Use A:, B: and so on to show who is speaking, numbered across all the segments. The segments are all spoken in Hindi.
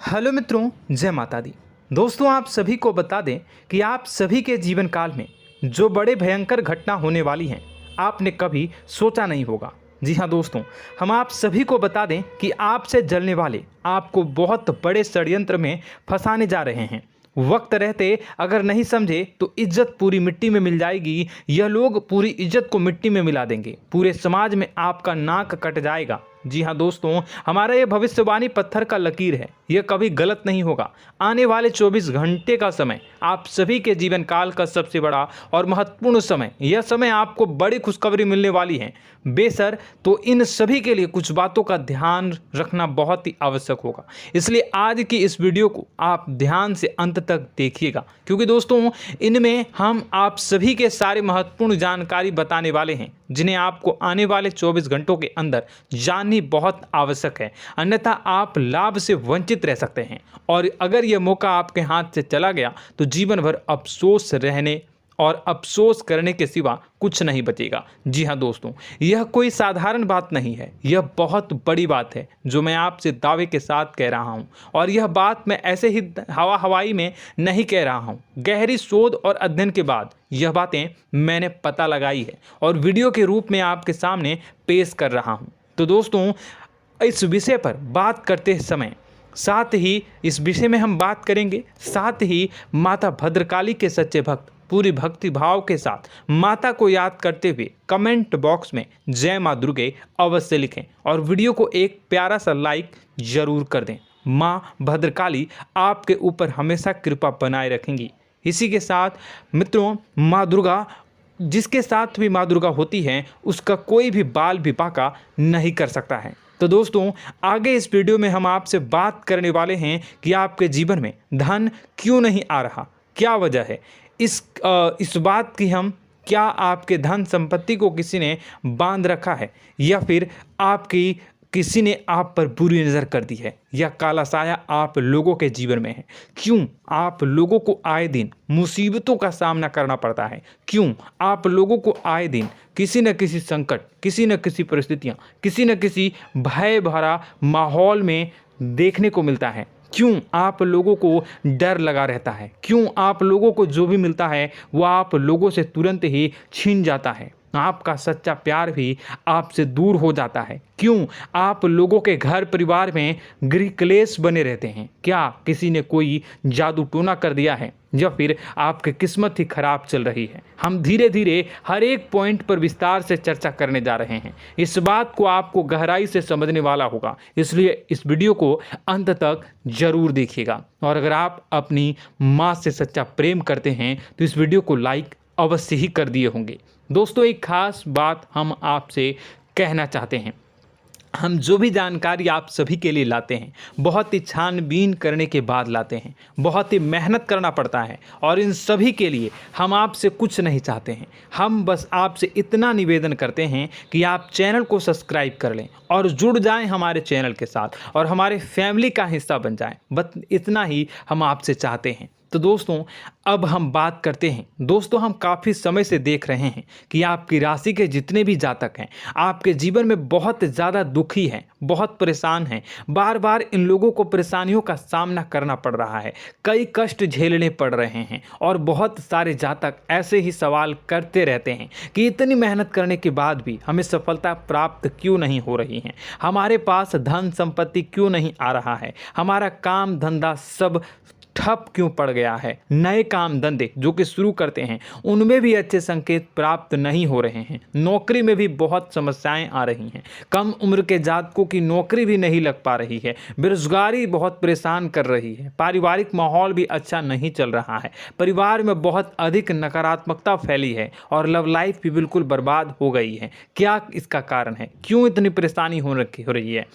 A: हेलो मित्रों, जय माता दी। दोस्तों, आप सभी को बता दें कि आप सभी के जीवन काल में जो बड़े भयंकर घटना होने वाली हैं, आपने कभी सोचा नहीं होगा। जी हाँ दोस्तों, हम आप सभी को बता दें कि आपसे जलने वाले आपको बहुत बड़े षड्यंत्र में फंसाने जा रहे हैं। वक्त रहते अगर नहीं समझे तो इज्जत पूरी मिट्टी में मिल जाएगी। यह लोग पूरी इज्जत को मिट्टी में मिला देंगे। पूरे समाज में आपका नाक कट जाएगा। जी हाँ दोस्तों, हमारा ये भविष्यवाणी पत्थर का लकीर है, यह कभी गलत नहीं होगा। आने वाले 24 घंटे का समय आप सभी के जीवन काल का सबसे बड़ा और महत्वपूर्ण समय। यह समय आपको बड़ी खुशखबरी मिलने वाली है बेसर, तो इन सभी के लिए कुछ बातों का ध्यान रखना बहुत ही आवश्यक होगा। इसलिए आज की इस वीडियो को आप ध्यान से अंत तक देखिएगा, क्योंकि दोस्तों इनमें हम आप सभी के सारे महत्वपूर्ण जानकारी बताने वाले हैं, जिन्हें आपको आने वाले 24 घंटों के अंदर जाननी बहुत आवश्यक है। अन्यथा आप लाभ से वंचित रह सकते हैं, और अगर यह मौका आपके हाथ से चला गया तो जीवन भर अफसोस रहने और अफसोस करने के सिवा कुछ नहीं बचेगा। जी हाँ दोस्तों, यह कोई साधारण बात नहीं है, यह बहुत बड़ी बात है जो मैं आपसे दावे के साथ कह रहा हूँ। और यह बात मैं ऐसे ही हवाई में नहीं कह रहा हूँ। गहरी शोध और अध्ययन के बाद यह बातें मैंने पता लगाई है और वीडियो के रूप में आपके सामने पेश कर रहा हूँ। तो दोस्तों, इस विषय पर बात करते समय साथ ही इस विषय में हम बात करेंगे, साथ ही माता भद्रकाली के सच्चे भक्त पूरी भक्ति भाव के साथ माता को याद करते हुए कमेंट बॉक्स में जय माँ दुर्गे अवश्य लिखें और वीडियो को एक प्यारा सा लाइक जरूर कर दें। माँ भद्रकाली आपके ऊपर हमेशा कृपा बनाए रखेंगी। इसी के साथ मित्रों, माँ दुर्गा, जिसके साथ भी माँ दुर्गा होती हैं, उसका कोई भी बाल भी बांका नहीं कर सकता है। तो दोस्तों, आगे इस वीडियो में हम आपसे बात करने वाले हैं कि आपके जीवन में धन क्यों नहीं आ रहा, क्या वजह है इस बात की। हम क्या आपके धन संपत्ति को किसी ने बांध रखा है, या फिर आपकी किसी ने आप पर बुरी नज़र कर दी है, या काला साया आप लोगों के जीवन में है। क्यों आप लोगों को आए दिन मुसीबतों का सामना करना पड़ता है, क्यों आप लोगों को आए दिन किसी न किसी संकट, किसी न किसी परिस्थितियाँ, किसी न किसी भय भरा माहौल में देखने को मिलता है, क्यों आप लोगों को डर लगा रहता है, क्यों आप लोगों को जो भी मिलता है वो आप लोगों से तुरंत ही छीन जाता है, आपका सच्चा प्यार भी आपसे दूर हो जाता है, क्यों आप लोगों के घर परिवार में गृह क्लेश बने रहते हैं। क्या किसी ने कोई जादू टोना कर दिया है, या फिर आपकी किस्मत ही खराब चल रही है। हम धीरे धीरे हर एक पॉइंट पर विस्तार से चर्चा करने जा रहे हैं। इस बात को आपको गहराई से समझने वाला होगा, इसलिए इस वीडियो को अंत तक जरूर देखिएगा। और अगर आप अपनी माँ से सच्चा प्रेम करते हैं तो इस वीडियो को लाइक अवश्य ही कर दिए होंगे। दोस्तों, एक खास बात हम आपसे कहना चाहते हैं। हम जो भी जानकारी आप सभी के लिए लाते हैं, बहुत ही छानबीन करने के बाद लाते हैं, बहुत ही मेहनत करना पड़ता है, और इन सभी के लिए हम आपसे कुछ नहीं चाहते हैं। हम बस आपसे इतना निवेदन करते हैं कि आप चैनल को सब्सक्राइब कर लें और जुड़ जाएं हमारे चैनल के साथ और हमारे फैमिली का हिस्सा बन जाएं। बस इतना ही हम आपसे चाहते हैं। तो दोस्तों, अब हम बात करते हैं। दोस्तों, हम काफ़ी समय से देख रहे हैं कि आपकी राशि के जितने भी जातक हैं, आपके जीवन में बहुत ज़्यादा दुखी हैं, बहुत परेशान हैं। बार बार इन लोगों को परेशानियों का सामना करना पड़ रहा है, कई कष्ट झेलने पड़ रहे हैं, और बहुत सारे जातक ऐसे ही सवाल करते रहते हैं कि इतनी मेहनत करने के बाद भी हमें सफलता प्राप्त क्यों नहीं हो रही है, हमारे पास धन संपत्ति क्यों नहीं आ रहा है, हमारा काम धंधा सब ठप क्यों पड़ गया है, नए काम धंधे जो कि शुरू करते हैं उनमें भी अच्छे संकेत प्राप्त नहीं हो रहे हैं, नौकरी में भी बहुत समस्याएं आ रही हैं, कम उम्र के जातकों की नौकरी भी नहीं लग पा रही है, बेरोजगारी बहुत परेशान कर रही है, पारिवारिक माहौल भी अच्छा नहीं चल रहा है, परिवार में बहुत अधिक नकारात्मकता फैली है, और लव लाइफ भी बिल्कुल बर्बाद हो गई है। क्या इसका कारण है, क्यों इतनी परेशानी हो रही है?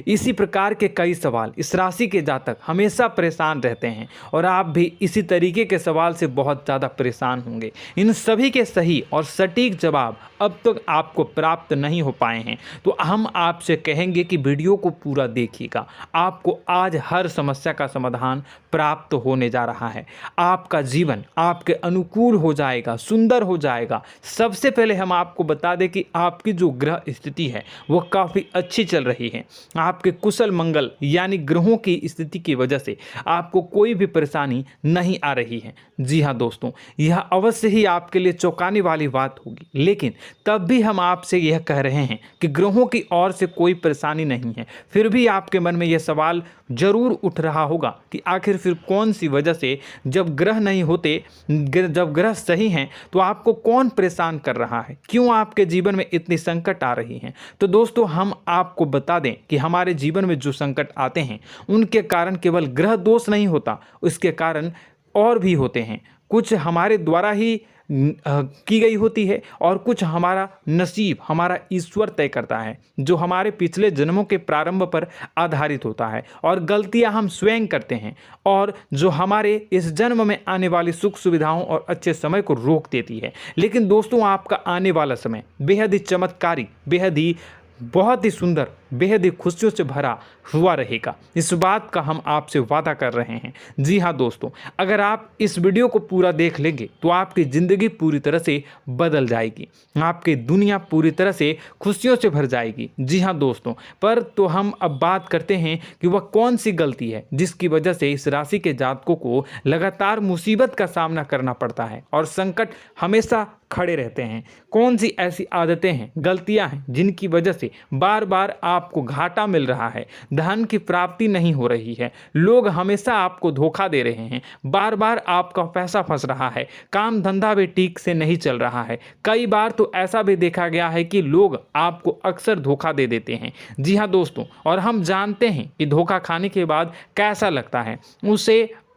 A: इसी प्रकार के कई सवाल इस राशि के जातक हमेशा परेशान रहते हैं, और आप भी इसी तरीके के सवाल से बहुत ज़्यादा परेशान होंगे। इन सभी के सही और सटीक जवाब अब तक आपको प्राप्त नहीं हो पाए हैं, तो हम आपसे कहेंगे कि वीडियो को पूरा देखिएगा। आपको आज हर समस्या का समाधान प्राप्त होने जा रहा है। आपका जीवन आपके अनुकूल हो जाएगा, सुंदर हो जाएगा। सबसे पहले हम आपको बता दें कि आपकी जो ग्रह स्थिति है वो काफ़ी अच्छी चल रही है। आपके कुशल मंगल यानी ग्रहों की स्थिति की वजह से आपको कोई भी परेशानी नहीं आ रही है। जी हाँ दोस्तों, यह अवश्य ही आपके लिए चौंकाने वाली बात होगी, लेकिन तब भी हम आपसे यह कह रहे हैं कि ग्रहों की ओर से कोई परेशानी नहीं है। फिर भी आपके मन में यह सवाल जरूर उठ रहा होगा कि आखिर फिर कौन सी वजह से, जब ग्रह नहीं होते, जब ग्रह सही हैं, तो आपको कौन परेशान कर रहा है, क्यों आपके जीवन में इतनी संकट आ रही हैं। तो दोस्तों, हम आपको बता दें कि हमारे जीवन में जो संकट आते हैं उनके कारण केवल ग्रह दोष नहीं होता, उसके कारण और भी होते हैं। कुछ हमारे द्वारा ही की गई होती है और कुछ हमारा नसीब, हमारा ईश्वर तय करता है, जो हमारे पिछले जन्मों के प्रारंभ पर आधारित होता है। और गलतियां हम स्वयं करते हैं और जो हमारे इस जन्म में आने वाली सुख सुविधाओं और अच्छे समय को रोक देती है। लेकिन दोस्तों, आपका आने वाला समय बेहद ही चमत्कारी, बेहद ही बहुत ही सुंदर, बेहद ही खुशियों से भरा हुआ रहेगा। इस बात का हम आपसे वादा कर रहे हैं। जी हाँ दोस्तों, अगर आप इस वीडियो को पूरा देख लेंगे तो आपकी ज़िंदगी पूरी तरह से बदल जाएगी, आपकी दुनिया पूरी तरह से खुशियों से भर जाएगी। जी हाँ दोस्तों, पर तो हम अब बात करते हैं कि वह कौन सी गलती है जिसकी वजह से इस राशि के जातकों को लगातार मुसीबत का सामना करना पड़ता है और संकट हमेशा खड़े रहते हैं। कौन सी ऐसी आदतें हैं, गलतियां हैं जिनकी वजह से बार बार आपको घाटा मिल रहा है, धन की प्राप्ति नहीं हो रही है, लोग हमेशा आपको धोखा दे रहे हैं, बार बार आपका पैसा फंस रहा है, काम धंधा भी ठीक से नहीं चल रहा है। कई बार तो ऐसा भी देखा गया है कि लोग आपको अक्सर धोखा दे देते हैं। जी हाँ दोस्तों, और हम जानते हैं कि धोखा खाने के बाद कैसा लगता है।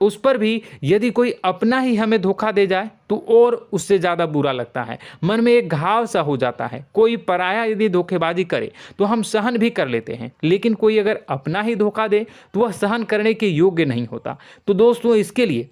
A: उस पर भी यदि कोई अपना ही हमें धोखा दे जाए तो और उससे ज़्यादा बुरा लगता है, मन में एक घाव सा हो जाता है। कोई पराया यदि धोखेबाजी करे तो हम सहन भी कर लेते हैं, लेकिन कोई अगर अपना ही धोखा दे तो वह सहन करने के योग्य नहीं होता। तो दोस्तों, इसके लिए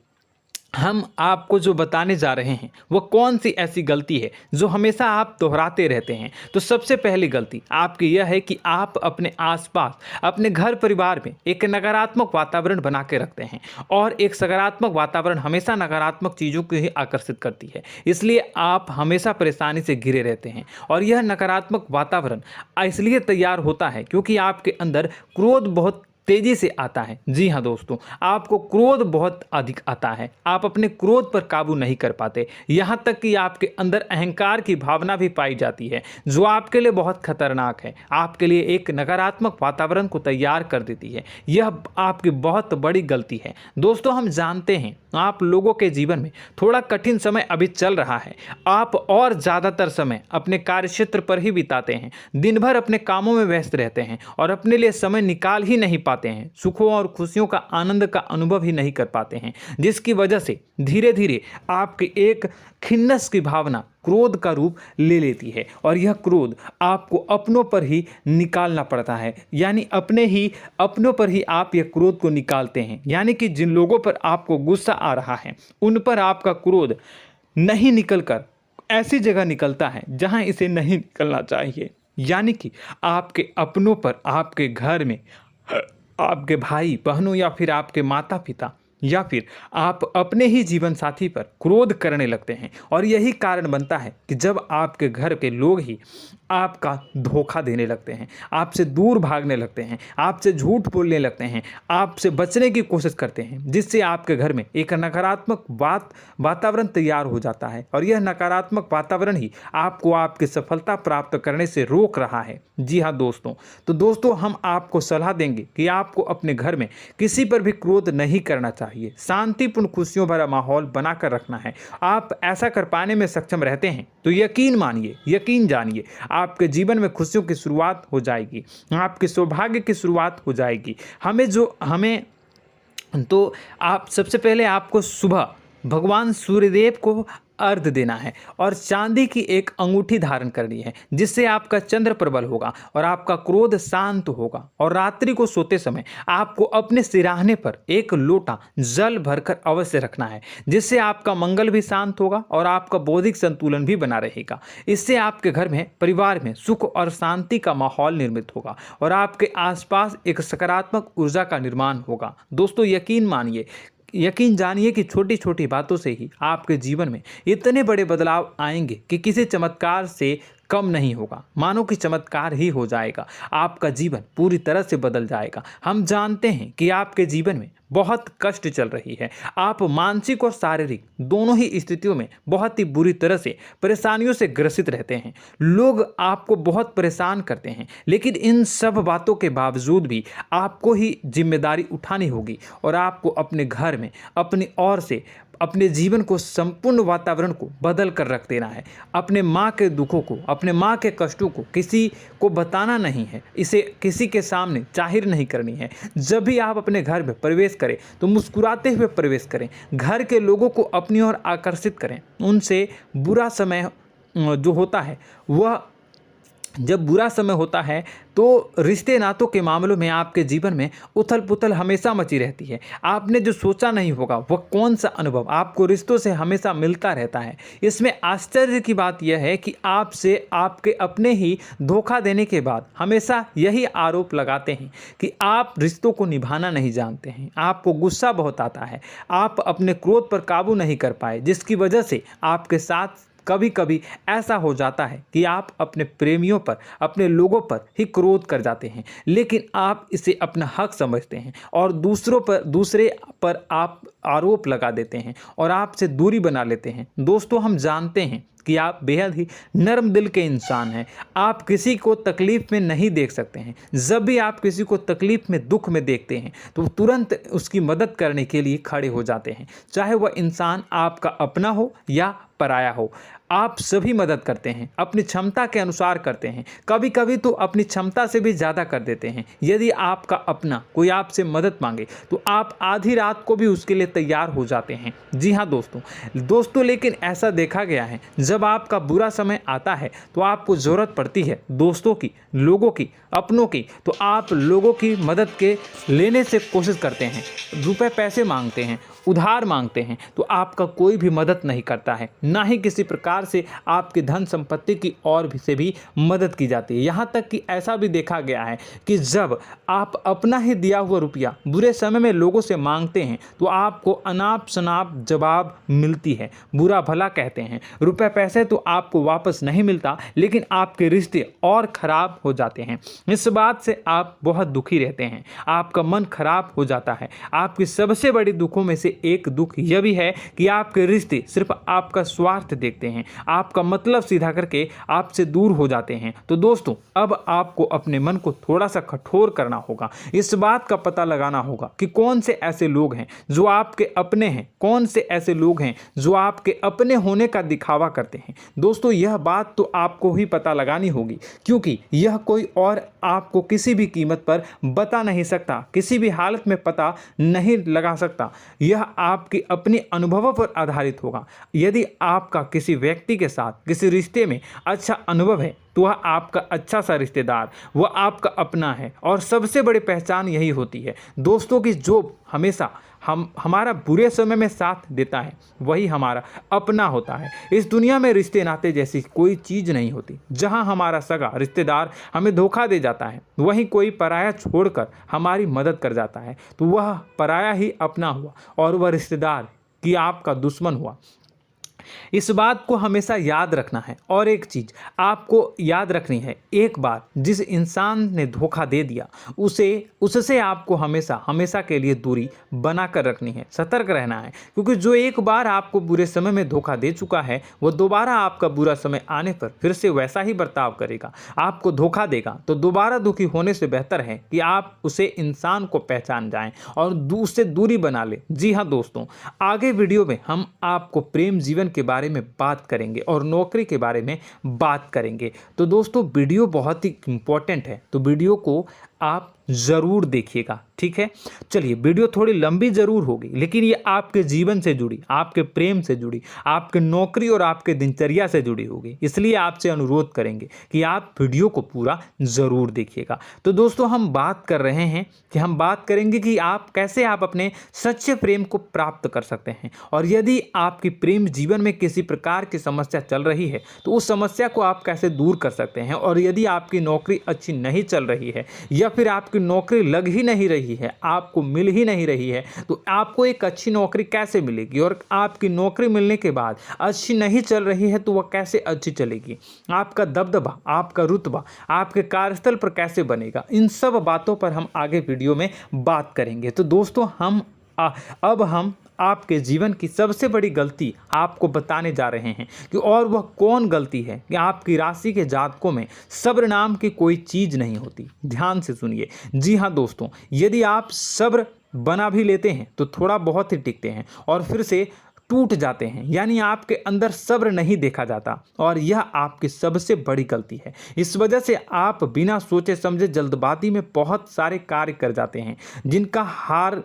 A: हम आपको जो बताने जा रहे हैं वो कौन सी ऐसी गलती है जो हमेशा आप दोहराते रहते हैं। तो सबसे पहली गलती आपकी यह है कि आप अपने आसपास, अपने घर परिवार में एक नकारात्मक वातावरण बना के रखते हैं, और एक सकारात्मक वातावरण हमेशा नकारात्मक चीज़ों को ही आकर्षित करती है। इसलिए आप हमेशा परेशानी से घिरे रहते हैं, और यह नकारात्मक वातावरण इसलिए तैयार होता है क्योंकि आपके अंदर क्रोध बहुत तेजी से आता है। जी हाँ दोस्तों, आपको क्रोध बहुत अधिक आता है, आप अपने क्रोध पर काबू नहीं कर पाते, यहाँ तक कि आपके अंदर अहंकार की भावना भी पाई जाती है, जो आपके लिए बहुत खतरनाक है, आपके लिए एक नकारात्मक वातावरण को तैयार कर देती है। यह आपकी बहुत बड़ी गलती है। दोस्तों, हम जानते हैं आप लोगों के जीवन में थोड़ा कठिन समय अभी चल रहा है। आप और ज़्यादातर समय अपने कार्यक्षेत्र पर ही बिताते हैं, दिन भर अपने कामों में व्यस्त रहते हैं और अपने लिए समय निकाल ही नहीं पाते हैं, सुखों और खुशियों का आनंद का अनुभव ही नहीं कर पाते हैं, जिसकी वजह से धीरे धीरे आपकी एक खिन्नस की भावना क्रोध का रूप ले लेती है, और यह क्रोध आपको अपनों पर ही निकालना पड़ता है। यानी अपनों पर ही आप यह क्रोध को निकालते हैं। यानी कि जिन लोगों पर आपको गुस्सा आ रहा है उन पर आपका क्रोध नहीं निकलकर ऐसी जगह निकलता है जहां इसे नहीं निकलना चाहिए। यानी कि आपके अपनों पर, आपके घर में, आपके भाई बहनों या फिर आपके माता पिता या फिर आप अपने ही जीवन साथी पर क्रोध करने लगते हैं, और यही कारण बनता है कि जब आपके घर के लोग ही आपका धोखा देने लगते हैं, आपसे दूर भागने लगते हैं, आपसे झूठ बोलने लगते हैं, आपसे बचने की कोशिश करते हैं, जिससे आपके घर में एक नकारात्मक वातावरण तैयार हो जाता है, और यह नकारात्मक वातावरण ही आपको आपकी सफलता प्राप्त करने से रोक रहा है। जी हाँ दोस्तों, तो दोस्तों, हम आपको सलाह देंगे कि आपको अपने घर में किसी पर भी क्रोध नहीं करना चाहिए, शांतिपूर्ण खुशियों भरा माहौल बनाकर रखना है। आप ऐसा कर पाने में सक्षम रहते हैं तो यकीन मानिए, यकीन जानिए, आपके जीवन में खुशियों की शुरुआत हो जाएगी, आपके सौभाग्य की शुरुआत हो जाएगी। आप सबसे पहले आपको सुबह भगवान सूर्यदेव को अर्घ्य देना है और चांदी की एक अंगूठी धारण करनी है, जिससे आपका चंद्र प्रबल होगा और आपका क्रोध शांत होगा। और रात्रि को सोते समय आपको अपने सिरहाने पर एक लोटा जल भरकर अवश्य रखना है, जिससे आपका मंगल भी शांत होगा और आपका बौद्धिक संतुलन भी बना रहेगा। इससे आपके घर में, परिवार में सुख और शांति का माहौल निर्मित होगा और आपके आसपास एक सकारात्मक ऊर्जा का निर्माण होगा। दोस्तों, यकीन जानिए कि छोटी छोटी बातों से ही आपके जीवन में इतने बड़े बदलाव आएंगे कि किसी चमत्कार से कम नहीं होगा। मानो कि चमत्कार ही हो जाएगा, आपका जीवन पूरी तरह से बदल जाएगा। हम जानते हैं कि आपके जीवन में बहुत कष्ट चल रही है, आप मानसिक और शारीरिक दोनों ही स्थितियों में बहुत ही बुरी तरह से परेशानियों से ग्रसित रहते हैं। लोग आपको बहुत परेशान करते हैं, लेकिन इन सब बातों के बावजूद भी आपको ही जिम्मेदारी उठानी होगी और आपको अपने घर में अपनी ओर से अपने जीवन को, संपूर्ण वातावरण को बदल कर रख देना है। अपने माँ के दुखों को, अपने माँ के कष्टों को किसी को बताना नहीं है, इसे किसी के सामने जाहिर नहीं करनी है। जब भी आप अपने घर में प्रवेश करें तो मुस्कुराते हुए प्रवेश करें, घर के लोगों को अपनी ओर आकर्षित करें। उनसे बुरा समय जो होता है वह जब बुरा समय होता है तो रिश्ते नातों के मामलों में आपके जीवन में उथल पुथल हमेशा मची रहती है। आपने जो सोचा नहीं होगा वह कौन सा अनुभव आपको रिश्तों से हमेशा मिलता रहता है। इसमें आश्चर्य की बात यह है कि आपसे आपके अपने ही धोखा देने के बाद हमेशा यही आरोप लगाते हैं कि आप रिश्तों को निभाना नहीं जानते हैं, आपको गुस्सा बहुत आता है, आप अपने क्रोध पर काबू नहीं कर पाए, जिसकी वजह से आपके साथ कभी कभी ऐसा हो जाता है कि आप अपने प्रेमियों पर, अपने लोगों पर ही क्रोध कर जाते हैं, लेकिन आप इसे अपना हक समझते हैं और दूसरे पर आप आरोप लगा देते हैं और आपसे दूरी बना लेते हैं। दोस्तों, हम जानते हैं कि आप बेहद ही नर्म दिल के इंसान हैं। आप किसी को तकलीफ में नहीं देख सकते हैं। जब भी आप किसी को तकलीफ में, दुख में देखते हैं तो तुरंत उसकी मदद करने के लिए खड़े हो जाते हैं, चाहे वह इंसान आपका अपना हो या पराया हो। आप सभी मदद करते हैं, अपनी क्षमता के अनुसार करते हैं, कभी कभी तो अपनी क्षमता से भी ज़्यादा कर देते हैं। यदि आपका अपना कोई आपसे मदद मांगे तो आप आधी रात को भी उसके लिए तैयार हो जाते हैं। जी हाँ दोस्तों, लेकिन ऐसा देखा गया है, जब आपका बुरा समय आता है तो आपको ज़रूरत पड़ती है दोस्तों की, लोगों की, अपनों की, तो आप लोगों की मदद के लेने से कोशिश करते हैं, रुपए पैसे मांगते हैं, उधार मांगते हैं, तो आपका कोई भी मदद नहीं करता है, ना ही किसी प्रकार से आपकी धन संपत्ति की ओर से भी मदद की जाती है। यहाँ तक कि ऐसा भी देखा गया है कि जब आप अपना ही दिया हुआ रुपया बुरे समय में लोगों से मांगते हैं तो आपको अनाप शनाप जवाब मिलती है, बुरा भला कहते हैं। रुपए पैसे तो आपको वापस नहीं मिलता, लेकिन आपके रिश्ते और खराब हो जाते हैं। इस बात से आप बहुत दुखी रहते हैं, आपका मन खराब हो जाता है। आपकी सबसे बड़ी दुखों में से एक दुख यह भी है कि आपके रिश्ते सिर्फ आपका स्वार्थ देखते हैं, आपका मतलब सीधा करके आपसे दूर हो जाते हैं। तो दोस्तों, अब आपको अपने मन को थोड़ा सा कठोर करना होगा, इस बात का पता लगाना होगा कि कौन से ऐसे लोग हैं जो आपके अपने हैं, कौन से ऐसे लोग हैं जो आपके अपने होने का दिखावा करते हैं। दोस्तों, यह बात तो आपको ही पता लगानी होगी, क्योंकि यह कोई और आपको किसी भी कीमत पर बता नहीं सकता, किसी भी हालत में पता नहीं लगा सकता। यह आपके अपने अनुभवों पर आधारित होगा। यदि आपका किसी व्यक्ति के साथ किसी रिश्ते में अच्छा अनुभव है तो वह आपका अच्छा सा रिश्तेदार, वह आपका अपना है। और सबसे बड़ी पहचान यही होती है दोस्तों की जो हमेशा हमारा बुरे समय में साथ देता है वही हमारा अपना होता है। इस दुनिया में रिश्ते नाते जैसी कोई चीज़ नहीं होती। जहां हमारा सगा रिश्तेदार हमें धोखा दे जाता है, वहीं कोई पराया छोड़कर हमारी मदद कर जाता है, तो वह पराया ही अपना हुआ और वह रिश्तेदार की आपका दुश्मन हुआ। इस बात को हमेशा याद रखना है। और एक चीज़ आपको याद रखनी है, एक बार जिस इंसान ने धोखा दे दिया उससे आपको हमेशा के लिए दूरी बना कर रखनी है, सतर्क रहना है। क्योंकि जो एक बार आपको बुरे समय में धोखा दे चुका है वो दोबारा आपका बुरा समय आने पर फिर से वैसा ही बर्ताव करेगा, आपको धोखा देगा। तो दोबारा दुखी होने से बेहतर है कि आप उसे इंसान को पहचान जाएं और उससे दूरी बना लें। जी हाँ दोस्तों, आगे वीडियो में हम आपको प्रेम जीवन के बारे में बात करेंगे और नौकरी के बारे में बात करेंगे। तो दोस्तों, वीडियो बहुत ही इम्पोर्टेंट है, तो वीडियो को आप ज़रूर देखिएगा, ठीक है। चलिए, वीडियो थोड़ी लंबी ज़रूर होगी, लेकिन ये आपके जीवन से जुड़ी, आपके प्रेम से जुड़ी, आपके नौकरी और आपके दिनचर्या से जुड़ी होगी, इसलिए आपसे अनुरोध करेंगे कि आप वीडियो को पूरा ज़रूर देखिएगा। तो दोस्तों, हम बात कर रहे हैं कि हम बात करेंगे कि आप कैसे आप अपने सच्चे प्रेम को प्राप्त कर सकते हैं, और यदि आपकी प्रेम जीवन में किसी प्रकार की समस्या चल रही है तो उस समस्या को आप कैसे दूर कर सकते हैं, और यदि आपकी नौकरी अच्छी नहीं चल रही है या फिर आपकी नौकरी लग ही नहीं रही है, आपको मिल ही नहीं रही है, तो आपको एक अच्छी नौकरी कैसे मिलेगी, और आपकी नौकरी मिलने के बाद अच्छी नहीं चल रही है तो वह कैसे अच्छी चलेगी, आपका दबदबा, आपका रुतबा आपके कार्यस्थल पर कैसे बनेगा, इन सब बातों पर हम आगे वीडियो में बात करेंगे। तो दोस्तों, अब हम आपके जीवन की सबसे बड़ी गलती आपको बताने जा रहे हैं कि और वह कौन गलती है कि आपकी राशि के जातकों में सब्र नाम की कोई चीज़ नहीं होती। ध्यान से सुनिए। जी हाँ दोस्तों, यदि आप सब्र बना भी लेते हैं तो थोड़ा बहुत ही टिकते हैं और फिर से टूट जाते हैं, यानी आपके अंदर सब्र नहीं देखा जाता, और यह आपकी सबसे बड़ी गलती है। इस वजह से आप बिना सोचे समझे जल्दबाजी में बहुत सारे कार्य कर जाते हैं, जिसका हार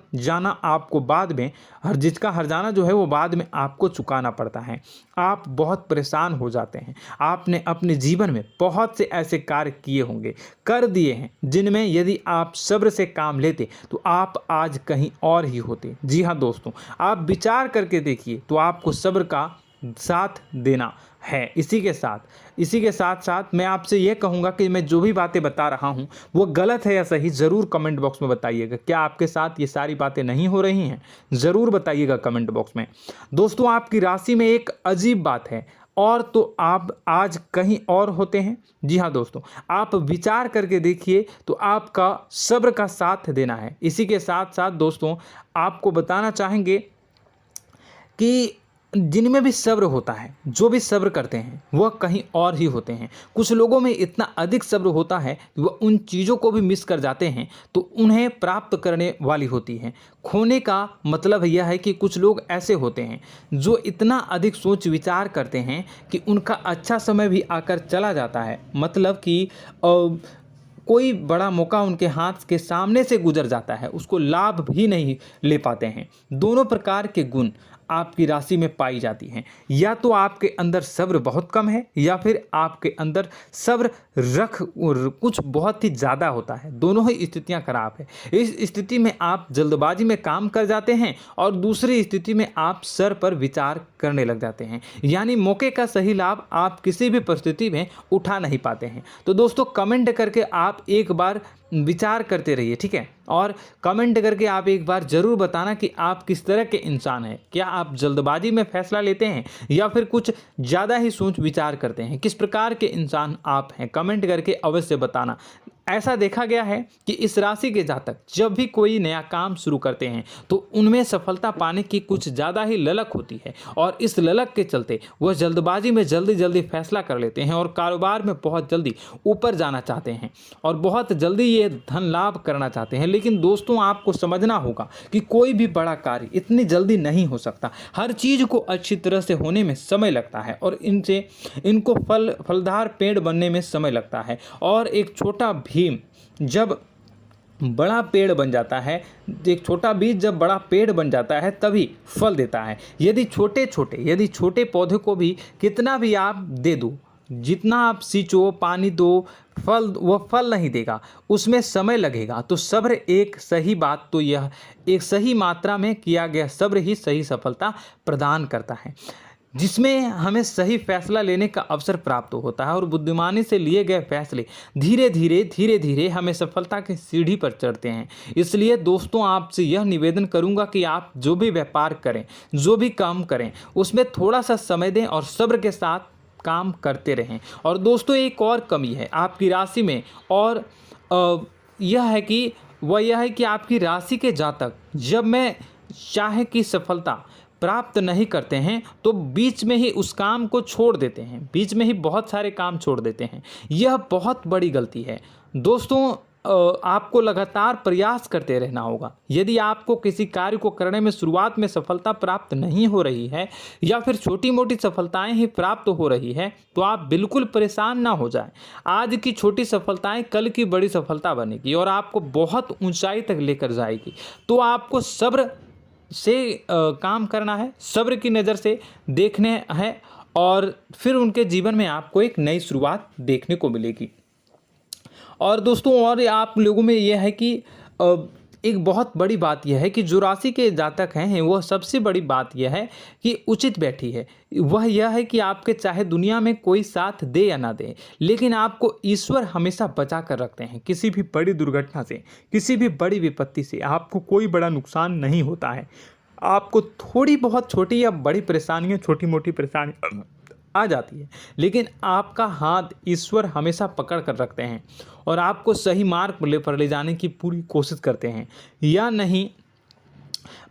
A: जाना जो है वो बाद में आपको चुकाना पड़ता है। आप बहुत परेशान हो जाते हैं। आपने अपने जीवन में बहुत से ऐसे कार्य किए होंगे, कर दिए हैं, जिनमें यदि आप सब्र से काम लेते तो आप आज कहीं और ही होते। जी हाँ दोस्तों, आप विचार करके देखिए तो आपको सब्र का साथ देना है। इसी के साथ साथ मैं आपसे ये कहूँगा कि मैं जो भी बातें बता रहा हूँ वो गलत है या सही, ज़रूर कमेंट बॉक्स में बताइएगा। क्या आपके साथ ये सारी बातें नहीं हो रही हैं? ज़रूर बताइएगा कमेंट बॉक्स में। दोस्तों, आपकी राशि में एक अजीब बात है, और तो आप आज कहीं और होते हैं। जी हाँ दोस्तों, आप विचार करके देखिए तो आपका सब्र का साथ देना है। इसी के साथ साथ दोस्तों, आपको बताना चाहेंगे कि जिनमें भी सब्र होता है, जो भी सब्र करते हैं वह कहीं और ही होते हैं। कुछ लोगों में इतना अधिक सब्र होता है कि वह उन चीज़ों को भी मिस कर जाते हैं तो उन्हें प्राप्त करने वाली होती हैं। खोने का मतलब यह है कि कुछ लोग ऐसे होते हैं जो इतना अधिक सोच विचार करते हैं कि उनका अच्छा समय भी आकर चला जाता है, मतलब कि कोई बड़ा मौका उनके हाथ के सामने से गुजर जाता है, उसको लाभ भी नहीं ले पाते हैं। दोनों प्रकार के गुण आपकी राशि में पाई जाती हैं। या तो आपके अंदर सब्र बहुत कम है या फिर आपके अंदर सब्र कुछ बहुत ही ज़्यादा होता है। दोनों ही स्थितियां खराब है। इस स्थिति में आप जल्दबाजी में काम कर जाते हैं और दूसरी स्थिति में आप सर पर विचार करने लग जाते हैं, यानी मौके का सही लाभ आप किसी भी परिस्थिति में उठा नहीं पाते हैं। तो दोस्तों, कमेंट करके आप एक बार विचार करते रहिए, ठीक है, और कमेंट करके आप एक बार ज़रूर बताना कि आप किस तरह के इंसान हैं। क्या आप जल्दबाजी में फैसला लेते हैं या फिर कुछ ज़्यादा ही सोच विचार करते हैं? किस प्रकार के इंसान आप हैं, कमेंट करके अवश्य बताना। ऐसा देखा गया है कि इस राशि के जातक जब भी कोई नया काम शुरू करते हैं तो उनमें सफलता पाने की कुछ ज़्यादा ही ललक होती है, और इस ललक के चलते वह जल्दबाजी में जल्दी फैसला कर लेते हैं और कारोबार में बहुत जल्दी ऊपर जाना चाहते हैं और बहुत जल्दी ये धन लाभ करना चाहते हैं। लेकिन दोस्तों, आपको समझना होगा कि कोई भी बड़ा कार्य इतनी जल्दी नहीं हो सकता। हर चीज़ को अच्छी तरह से होने में समय लगता है और इनको फलदार पेड़ बनने में समय लगता है। और एक छोटा भीम जब बड़ा पेड़ बन जाता है, एक छोटा बीज जब बड़ा पेड़ बन जाता है तभी फल देता है। यदि छोटे पौधे को भी कितना भी आप दे दो, जितना आप सींचो, पानी दो, वह फल नहीं देगा, उसमें समय लगेगा। तो सब्र एक सही बात तो यह एक सही मात्रा में किया गया सब्र ही सही सफलता प्रदान करता है, जिसमें हमें सही फैसला लेने का अवसर प्राप्त होता है और बुद्धिमानी से लिए गए फैसले धीरे धीरे हमें सफलता की सीढ़ी पर चढ़ते हैं। इसलिए दोस्तों, आपसे यह निवेदन करूंगा कि आप जो भी व्यापार करें, जो भी काम करें, उसमें थोड़ा सा समय दें और सब्र के साथ काम करते रहें। और दोस्तों, एक और कमी है आपकी राशि में, और यह है कि आपकी राशि के जातक जब मैं चाहे कि सफलता प्राप्त नहीं करते हैं तो बीच में ही उस काम को छोड़ देते हैं, बीच में ही बहुत सारे काम छोड़ देते हैं। यह बहुत बड़ी गलती है दोस्तों। आपको लगातार प्रयास करते रहना होगा। यदि आपको किसी कार्य को करने में शुरुआत में सफलता प्राप्त नहीं हो रही है या फिर छोटी मोटी सफलताएं ही प्राप्त हो रही है तो आप बिल्कुल परेशान ना हो जाएं। आज की छोटी सफलताएं कल की बड़ी सफलता बनेगी और आपको बहुत ऊंचाई तक लेकर जाएगी। तो आपको सब्र से काम करना है, सब्र की नज़र से देखने हैं और फिर उनके जीवन में आपको एक नई शुरुआत देखने को मिलेगी। और दोस्तों और आप लोगों में यह है कि एक बहुत बड़ी बात यह है कि जो राशि के जातक हैं वह सबसे बड़ी बात यह है कि उचित बैठी है। वह यह है कि आपके चाहे दुनिया में कोई साथ दे या ना दे, लेकिन आपको ईश्वर हमेशा बचा कर रखते हैं। किसी भी बड़ी दुर्घटना से, किसी भी बड़ी विपत्ति से आपको कोई बड़ा नुकसान नहीं होता है। आपको थोड़ी बहुत छोटी या बड़ी परेशानियाँ, छोटी मोटी परेशानी आ जाती है, लेकिन आपका हाथ ईश्वर हमेशा पकड़ कर रखते हैं और आपको सही मार्ग पर ले जाने की पूरी कोशिश करते हैं। या नहीं,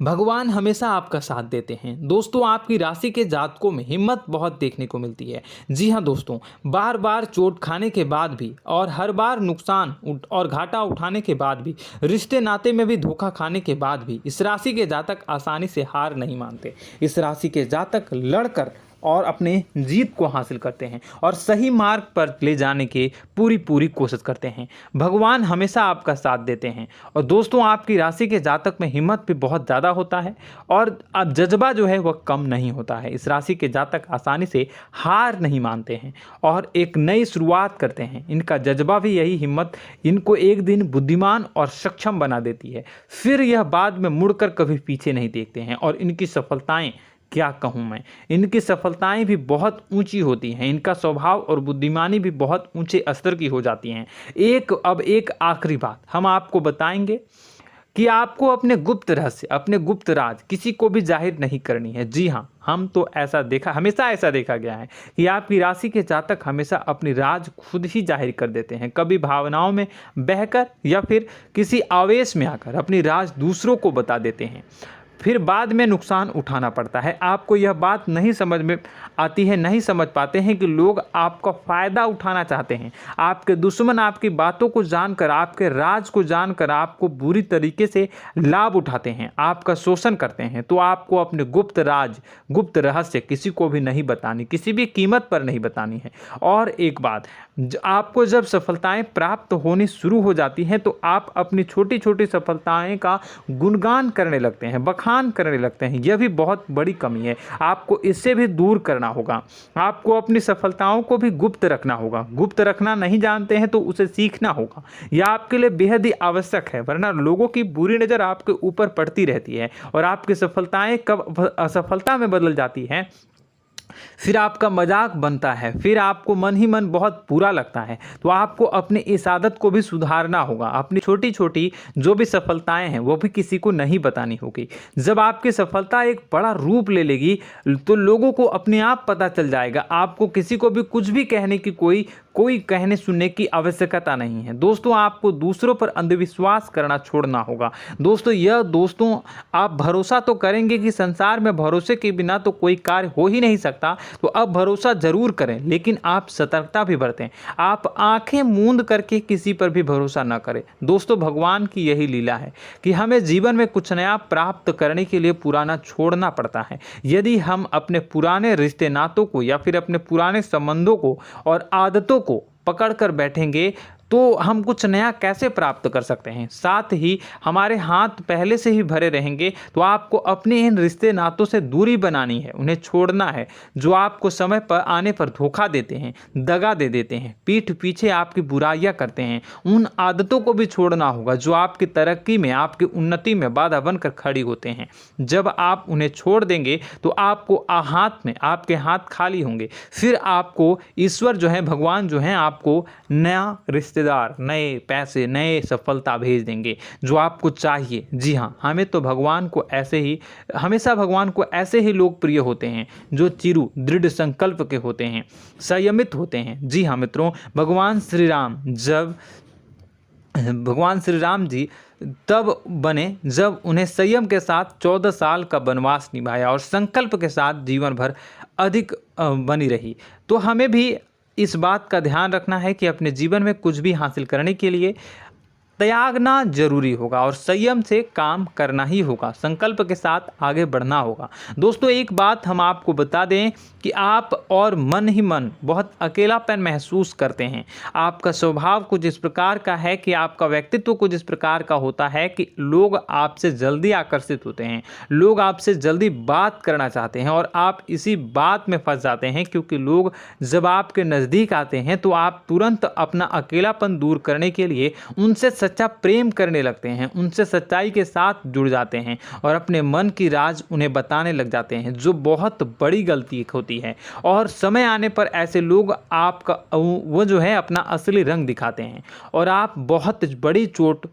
A: भगवान हमेशा आपका साथ देते हैं। दोस्तों आपकी राशि के जातकों में हिम्मत बहुत देखने को मिलती है। जी हाँ दोस्तों, बार बार चोट खाने के बाद भी और हर बार नुकसान और घाटा उठाने के बाद भी, रिश्ते नाते में भी धोखा खाने के बाद भी इस राशि के जातक आसानी से हार नहीं मानते। इस राशि के जातक लड़कर और अपने जीत को हासिल करते हैं और सही मार्ग पर ले जाने की पूरी कोशिश करते हैं। भगवान हमेशा आपका साथ देते हैं। और दोस्तों आपकी राशि के जातक में हिम्मत भी बहुत ज़्यादा होता है और अब जज्बा जो है वह कम नहीं होता है। इस राशि के जातक आसानी से हार नहीं मानते हैं और एक नई शुरुआत करते हैं। इनका जज्बा भी, यही हिम्मत इनको एक दिन बुद्धिमान और सक्षम बना देती है। फिर यह बाद में मुड़कर कभी पीछे नहीं देखते हैं और इनकी सफलताएं, क्या कहूँ मैं, इनकी सफलताएं भी बहुत ऊंची होती हैं। इनका स्वभाव और बुद्धिमानी भी बहुत ऊंचे स्तर की हो जाती हैं। अब एक आखिरी बात हम आपको बताएंगे कि आपको अपने गुप्त रहस्य, अपने गुप्त राज किसी को भी जाहिर नहीं करनी है। जी हाँ, हम तो हमेशा ऐसा देखा गया है कि आपकी राशि के जातक हमेशा अपनी राज खुद ही जाहिर कर देते हैं। कभी भावनाओं में बहकर या फिर किसी आवेश में आकर अपनी राज दूसरों को बता देते हैं, फिर बाद में नुकसान उठाना पड़ता है। आपको यह बात नहीं समझ में आती है, नहीं समझ पाते हैं कि लोग आपका फ़ायदा उठाना चाहते हैं। आपके दुश्मन आपकी बातों को जानकर, आपके राज को जानकर आपको बुरी तरीके से लाभ उठाते हैं, आपका शोषण करते हैं। तो आपको अपने गुप्त राज, गुप्त रहस्य किसी को भी नहीं बतानी, किसी भी कीमत पर नहीं बतानी है। और एक बात, आपको जब सफलताएं प्राप्त होनी शुरू हो जाती हैं तो आप अपनी छोटी छोटी सफलताएं का गुणगान करने लगते हैं, बखान करने लगते हैं। यह भी बहुत बड़ी कमी है, आपको इससे भी दूर करना होगा। आपको अपनी सफलताओं को भी गुप्त रखना होगा। गुप्त रखना नहीं जानते हैं तो उसे सीखना होगा। यह आपके लिए बेहद ही आवश्यक है, वरना लोगों की बुरी नज़र आपके ऊपर पड़ती रहती है और आपकी सफलताएं कब असफलता में बदल जाती हैं, फिर आपका मजाक बनता है, फिर आपको मन ही मन बहुत बुरा लगता है। तो आपको अपनी इस आदत को भी सुधारना होगा। अपनी छोटी छोटी जो भी सफलताएं हैं वो भी किसी को नहीं बतानी होगी। जब आपकी सफलता एक बड़ा रूप ले लेगी तो लोगों को अपने आप पता चल जाएगा। आपको किसी को भी कुछ भी कहने की कोई कहने सुनने की आवश्यकता नहीं है। दोस्तों आपको दूसरों पर अंधविश्वास करना छोड़ना होगा। दोस्तों आप भरोसा तो करेंगे कि संसार में भरोसे के बिना तो कोई कार्य हो ही नहीं सकता, तो अब भरोसा जरूर करें, लेकिन आप सतर्कता भी बरतें। आप आंखें मूंद करके किसी पर भी भरोसा न करें। दोस्तों भगवान की यही लीला है कि हमें जीवन में कुछ नया प्राप्त करने के लिए पुराना छोड़ना पड़ता है। यदि हम अपने पुराने रिश्ते नातों को या फिर अपने पुराने संबंधों को और आदतों को पकड़ कर बैठेंगे तो हम कुछ नया कैसे प्राप्त कर सकते हैं। साथ ही हमारे हाथ पहले से ही भरे रहेंगे। तो आपको अपने इन रिश्ते नातों से दूरी बनानी है, उन्हें छोड़ना है जो आपको समय पर आने पर धोखा देते हैं, दगा दे देते हैं, पीठ पीछे आपकी बुराइयां करते हैं। उन आदतों को भी छोड़ना होगा जो आपकी तरक्की में, आपकी उन्नति में बाधा बनकर खड़ी होते हैं। जब आप उन्हें छोड़ देंगे तो आपको आपके हाथ खाली होंगे। फिर आपको ईश्वर जो है, भगवान जो है, आपको नया रिश्तेदार, नए पैसे, नए सफलता भेज देंगे जो आपको चाहिए। जी हाँ, हमेशा भगवान को ऐसे ही लोग प्रिय होते हैं जो चिरु दृढ़ संकल्प के होते हैं, संयमित होते हैं। जी हाँ मित्रों, भगवान श्री राम जी तब बने जब उन्हें संयम के साथ 14 साल का वनवास निभाया और संकल्प के साथ जीवन भर अधिक बनी रही। तो हमें भी इस बात का ध्यान रखना है कि अपने जीवन में कुछ भी हासिल करने के लिए त्यागना जरूरी होगा और संयम से काम करना ही होगा, संकल्प के साथ आगे बढ़ना होगा। दोस्तों एक बात हम आपको बता दें कि आप और मन ही मन बहुत अकेलापन महसूस करते हैं। आपका स्वभाव कुछ इस प्रकार का है कि आपका व्यक्तित्व कुछ इस प्रकार का होता है कि लोग आपसे जल्दी आकर्षित होते हैं, लोग आपसे जल्दी बात करना चाहते हैं और आप इसी बात में फंस जाते हैं, क्योंकि लोग जब आपके नज़दीक आते हैं तो आप तुरंत अपना अकेलापन दूर करने के लिए उनसे सच्चा प्रेम करने लगते हैं, उनसे सच्चाई के साथ जुड़ जाते हैं और अपने मन की राज उन्हें बताने लग जाते हैं, जो बहुत बड़ी गलती होती है। और समय आने पर ऐसे लोग आपका वो जो है अपना असली रंग दिखाते हैं और आप बहुत बड़ी चोट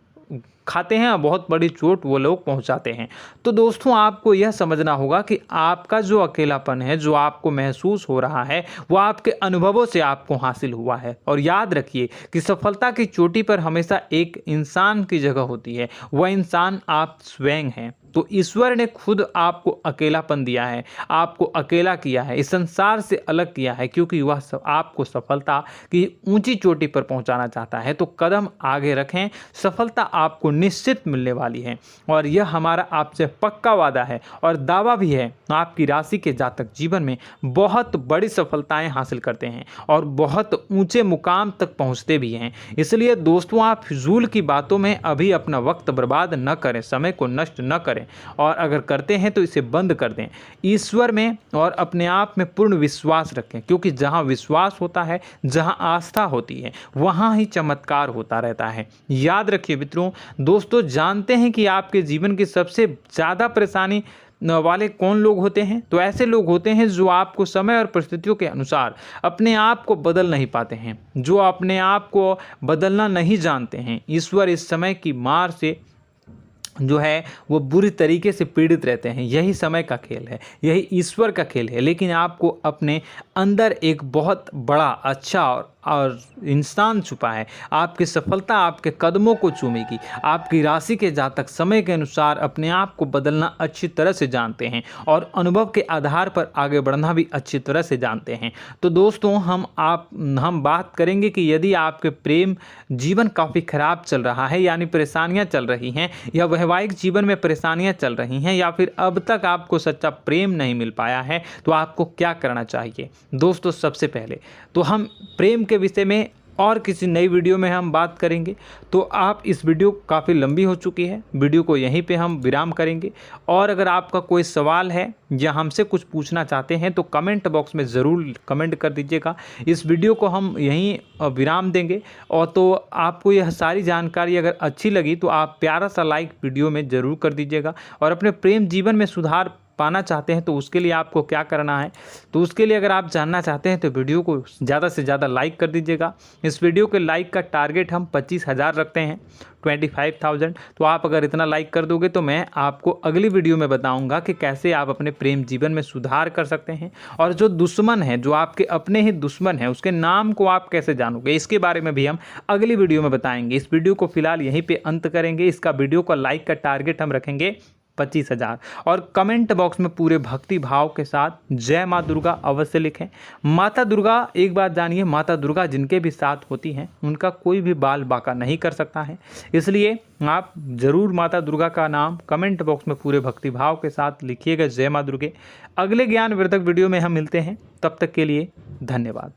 A: खाते हैं और बहुत बड़ी चोट वो लोग पहुंचाते हैं। तो दोस्तों आपको यह समझना होगा कि आपका जो अकेलापन है, जो आपको महसूस हो रहा है, वो आपके अनुभवों से आपको हासिल हुआ है। और याद रखिए कि सफलता की चोटी पर हमेशा एक इंसान की जगह होती है, वह इंसान आप स्वयं हैं। तो ईश्वर ने खुद आपको अकेलापन दिया है, आपको अकेला किया है, इस संसार से अलग किया है, क्योंकि वह आपको सफलता की ऊंची चोटी पर पहुंचाना चाहता है। तो कदम आगे रखें, सफलता आपको निश्चित मिलने वाली है और यह हमारा आपसे पक्का वादा है और दावा भी है। आपकी राशि के जातक जीवन में बहुत बड़ी सफलताएं हासिल करते हैं और बहुत ऊंचे मुकाम तक पहुंचते भी हैं। इसलिए दोस्तों आप फिजूल की बातों में अभी अपना वक्त बर्बाद न करें, समय को नष्ट न करें और अगर करते हैं तो इसे बंद कर दें। ईश्वर में और अपने आप में पूर्ण विश्वास रखें, क्योंकि जहां विश्वास होता है, जहां आस्था होती है, वहां ही चमत्कार होता रहता है। याद रखिए मित्रों, दोस्तों जानते हैं कि आपके जीवन की सबसे ज़्यादा परेशानी वाले कौन लोग होते हैं? तो ऐसे लोग होते हैं जो आपको समय और परिस्थितियों के अनुसार अपने आप को बदल नहीं पाते हैं, जो अपने आप को बदलना नहीं जानते हैं। ईश्वर इस समय की मार से जो है वो बुरी तरीके से पीड़ित रहते हैं। यही समय का खेल है, यही ईश्वर का खेल है। लेकिन आपको अपने अंदर एक बहुत बड़ा अच्छा और इंसान छुपा है। आपकी सफलता आपके कदमों को चूमेगी। आपकी राशि के जातक समय के अनुसार अपने आप को बदलना अच्छी तरह से जानते हैं और अनुभव के आधार पर आगे बढ़ना भी अच्छी तरह से जानते हैं। तो दोस्तों हम बात करेंगे कि यदि आपके प्रेम जीवन काफ़ी खराब चल रहा है, यानी परेशानियां चल रही हैं, या वैवाहिक जीवन में परेशानियां चल रही हैं, या फिर अब तक आपको सच्चा प्रेम नहीं मिल पाया है, तो आपको क्या करना चाहिए? दोस्तों सबसे पहले तो हम प्रेम के विषय में और किसी नई वीडियो में हम बात करेंगे। तो आप इस वीडियो काफ़ी लंबी हो चुकी है, वीडियो को यहीं पे हम विराम करेंगे। और अगर आपका कोई सवाल है या हमसे कुछ पूछना चाहते हैं तो कमेंट बॉक्स में ज़रूर कमेंट कर दीजिएगा। इस वीडियो को हम यहीं विराम देंगे। और तो आपको यह सारी जानकारी अगर अच्छी लगी तो आप प्यारा सा लाइक वीडियो में ज़रूर कर दीजिएगा। और अपने प्रेम जीवन में सुधार पाना चाहते हैं तो उसके लिए आपको क्या करना है, तो उसके लिए अगर आप जानना चाहते हैं तो वीडियो को ज़्यादा से ज़्यादा लाइक कर दीजिएगा। इस वीडियो के लाइक का टारगेट हम 25,000 रखते हैं, 25,000। तो आप अगर इतना लाइक कर दोगे तो मैं आपको अगली वीडियो में बताऊंगा कि कैसे आप अपने प्रेम जीवन में सुधार कर सकते हैं। और जो दुश्मन है, जो आपके अपने ही दुश्मन है, उसके नाम को आप कैसे जानोगे, इसके बारे में भी हम अगली वीडियो में बताएंगे। इस वीडियो को फिलहाल यहीं पर अंत करेंगे। इसका वीडियो का लाइक का टारगेट हम रखेंगे 25,000। और कमेंट बॉक्स में पूरे भक्ति भाव के साथ जय माँ दुर्गा अवश्य लिखें। माता दुर्गा, एक बात जानिए, माता दुर्गा जिनके भी साथ होती हैं उनका कोई भी बाल बाका नहीं कर सकता है। इसलिए आप ज़रूर माता दुर्गा का नाम कमेंट बॉक्स में पूरे भक्ति भाव के साथ लिखिएगा, जय माँ दुर्गे। अगले ज्ञानवर्धक वीडियो में हम मिलते हैं, तब तक के लिए धन्यवाद।